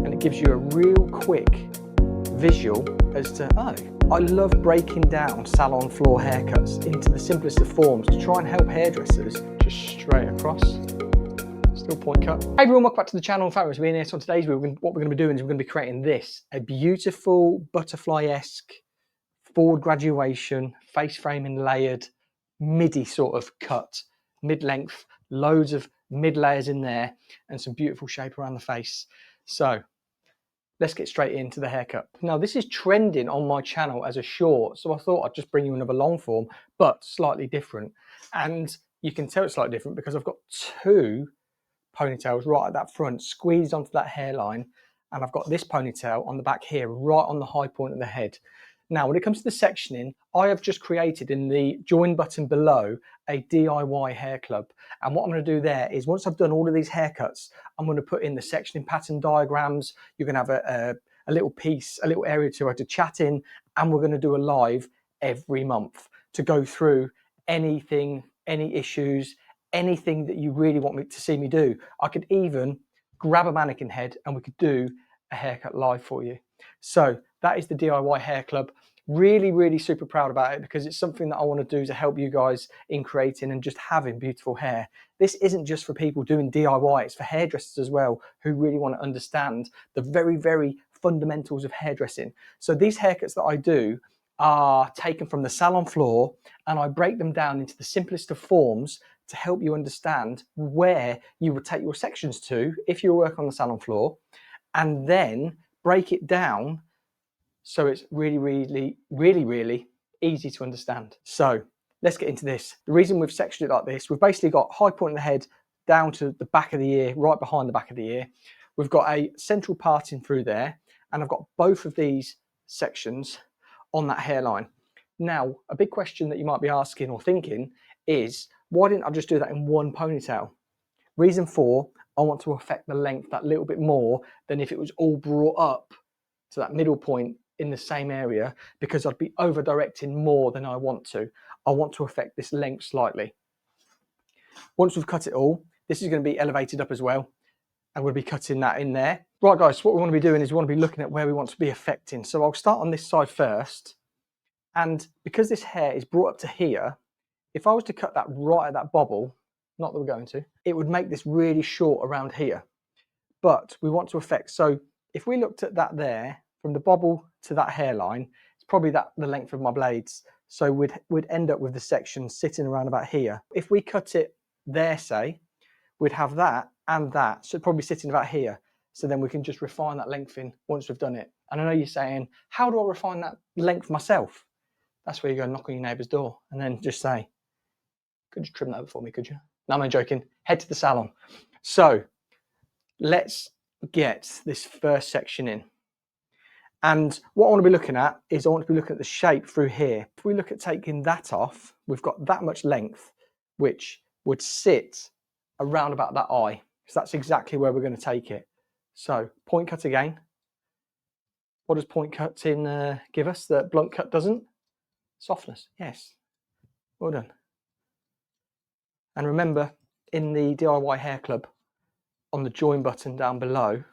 and it gives you a real quick visual as to, oh, I love breaking down salon floor haircuts into the simplest of forms to try and help hairdressers. Just straight across, still point cut. Hey everyone, welcome back to the channel. Fabulous being here. So today's what we're going to be doing is we're going to be creating this, a beautiful butterfly-esque forward graduation, face framing layered, midi sort of cut, mid-length, loads of mid layers in there and some beautiful shape around the face. So let's get straight into the haircut. Now this is trending on my channel as a short, so I thought I'd just bring you another long form, but slightly different. And you can tell it's slightly different because I've got two ponytails right at that front, squeezed onto that hairline, and I've got this ponytail on the back here, right on the high point of the head. Now, when it comes to the sectioning, I have just created in the join button below a DIY hair club. And what I'm going to do there is once I've done all of these haircuts, I'm going to put in the sectioning pattern diagrams. You're going to have a little piece, a little area to chat in, and we're going to do a live every month to go through anything, any issues, anything that you really want me to see me do. I could even grab a mannequin head and we could do a haircut live for you. So that is the DIY hair club. Really super proud about it because it's something that I want to do to help you guys in creating and just having beautiful hair. This isn't just for people doing DIY, it's for hairdressers as well who really want to understand the very fundamentals of hairdressing. So these haircuts that I do are taken from the salon floor and I break them down into the simplest of forms to help you understand where you would take your sections to if you work on the salon floor, and then break it down so it's really easy to understand. So let's get into this. The reason we've sectioned it like this, we've basically got high point in the head down to the back of the ear, right behind the back of the ear. We've got a central parting through there, and I've got both of these sections on that hairline. Now, a big question that you might be asking or thinking is, why didn't I just do that in one ponytail? Reason for, I want to affect the length that little bit more than if it was all brought up to that middle point in the same area, because I'd be over directing more than I want to. I want to affect this length slightly. Once we've cut it all, this is going to be elevated up as well, and we'll be cutting that in there. Right guys, so what we want to be doing is we want to be looking at where we want to be affecting. So I'll start on this side first, and because this hair is brought up to here, if I was to cut that right at that bobble, not that we're going to, it would make this really short around here. But we want to affect, so if we looked at that there, from the bobble to that hairline, it's probably the length of my blades. So we'd end up with the section sitting around about here. If we cut it there, say, we'd have that and that, so it'd probably sitting about here. So then we can just refine that length in once we've done it. And I know you're saying, how do I refine that length myself? That's where you go knock on your neighbour's door and then just say, could you trim that for me, could you? No, I'm only joking. Head to the salon. So let's get this first section in. And what I want to be looking at is I want to be looking at the shape through here. If we look at taking that off, we've got that much length, which would sit around about that eye. So that's exactly where we're going to take it. So point cut again. What does point cutting give us that blunt cut doesn't? Softness, yes. Well done. And remember, in the DIY hair club, on the join button down below,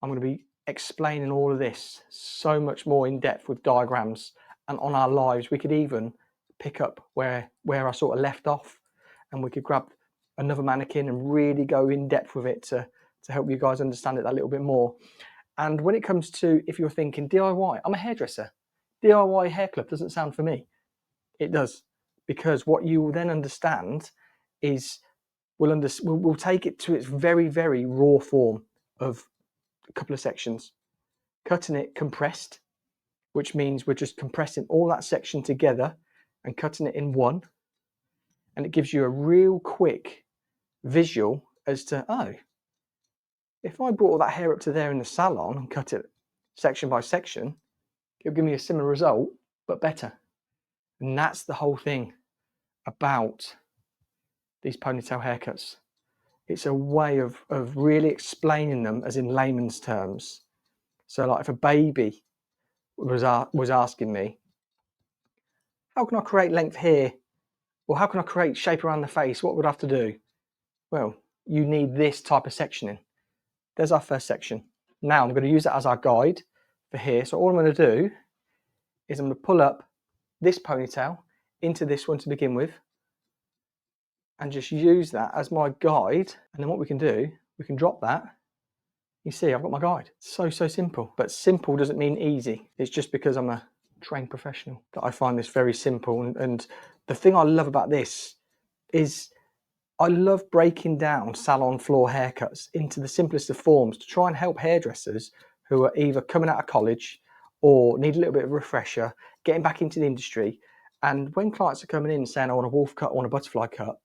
I'm going to be explaining all of this so much more in depth with diagrams, and on our lives we could even pick up where I sort of left off, and we could grab another mannequin and really go in depth with it to help you guys understand it a little bit more. And when it comes to, if you're thinking DIY, I'm a hairdresser, DIY hair club doesn't sound for me. It does, because what you will then understand is we'll take it to its very raw form of a couple of sections, cutting it compressed, which means we're just compressing all that section together and cutting it in one, and it gives you a real quick visual as to, oh, if I brought all that hair up to there in the salon and cut it section by section, it'll give me a similar result but better. And that's the whole thing about these ponytail haircuts. It's a way of really explaining them as in layman's terms. So like if a baby was asking me, how can I create length here? Or how can I create shape around the face? What would I have to do? Well, you need this type of sectioning. There's our first section. Now I'm going to use that as our guide for here. So all I'm going to do is I'm going to pull up this ponytail into this one to begin with and just use that as my guide. And then what we can do, we can drop that. You see, I've got my guide. So simple. But simple doesn't mean easy. It's just because I'm a trained professional that I find this very simple. And the thing I love about this is I love breaking down salon floor haircuts into the simplest of forms to try and help hairdressers who are either coming out of college or need a little bit of a refresher, getting back into the industry. And when clients are coming in saying, I want a wolf cut, I want a butterfly cut,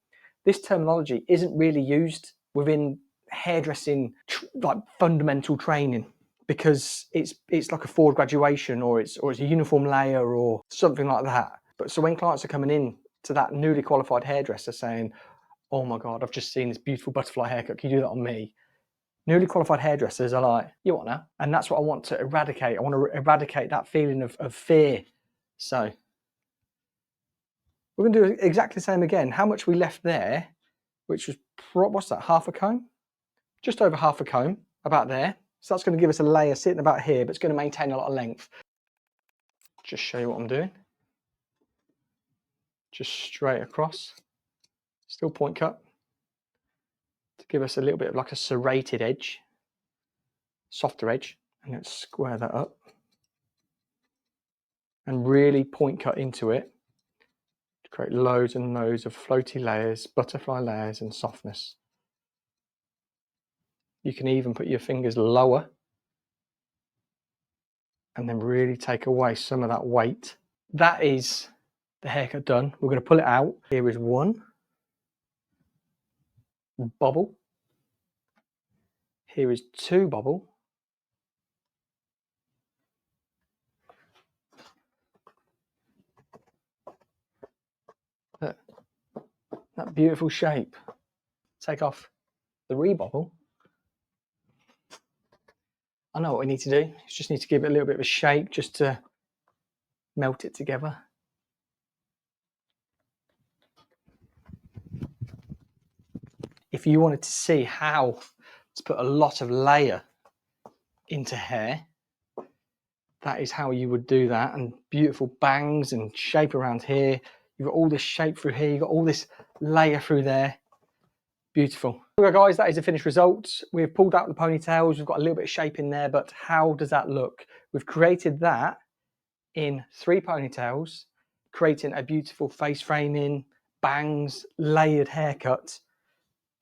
this terminology isn't really used within hairdressing like fundamental training, because it's like a forward graduation or it's a uniform layer or something like that. But so when clients are coming in to that newly qualified hairdresser saying, oh my God, I've just seen this beautiful butterfly haircut, can you do that on me? Newly qualified hairdressers are like, you want that? And that's what I want to eradicate. I want to eradicate that feeling of fear. So we're going to do exactly the same again. How much we left there, which was, what's that, half a comb? Just over half a comb, about there. So that's going to give us a layer sitting about here, but it's going to maintain a lot of length. Just show you what I'm doing. Just straight across. Still point cut to give us a little bit of like a serrated edge, softer edge, and let's square that up and really point cut into it to create loads and loads of floaty layers, butterfly layers and softness. You can even put your fingers lower and then really take away some of that weight. That is the haircut done. We're going to pull it out. Here is one bubble. Here is two bubble. Look, that beautiful shape. Take off the rebobble. I know what we need to do. You just need to give it a little bit of a shape just to melt it together. If you wanted to see how to put a lot of layer into hair, that is how you would do that. And beautiful bangs and shape around here. You've got all this shape through here. You've got all this layer through there. Beautiful. Okay guys, that is the finished result. We've pulled out the ponytails. We've got a little bit of shape in there, but how does that look? We've created that in 3 ponytails, creating a beautiful face framing, bangs, layered haircut.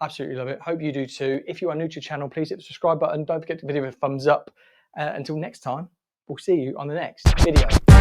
Absolutely love it. Hope you do too. If you are new to the channel, please hit the subscribe button. Don't forget to give the video a thumbs up. Until next time, we'll see you on the next video.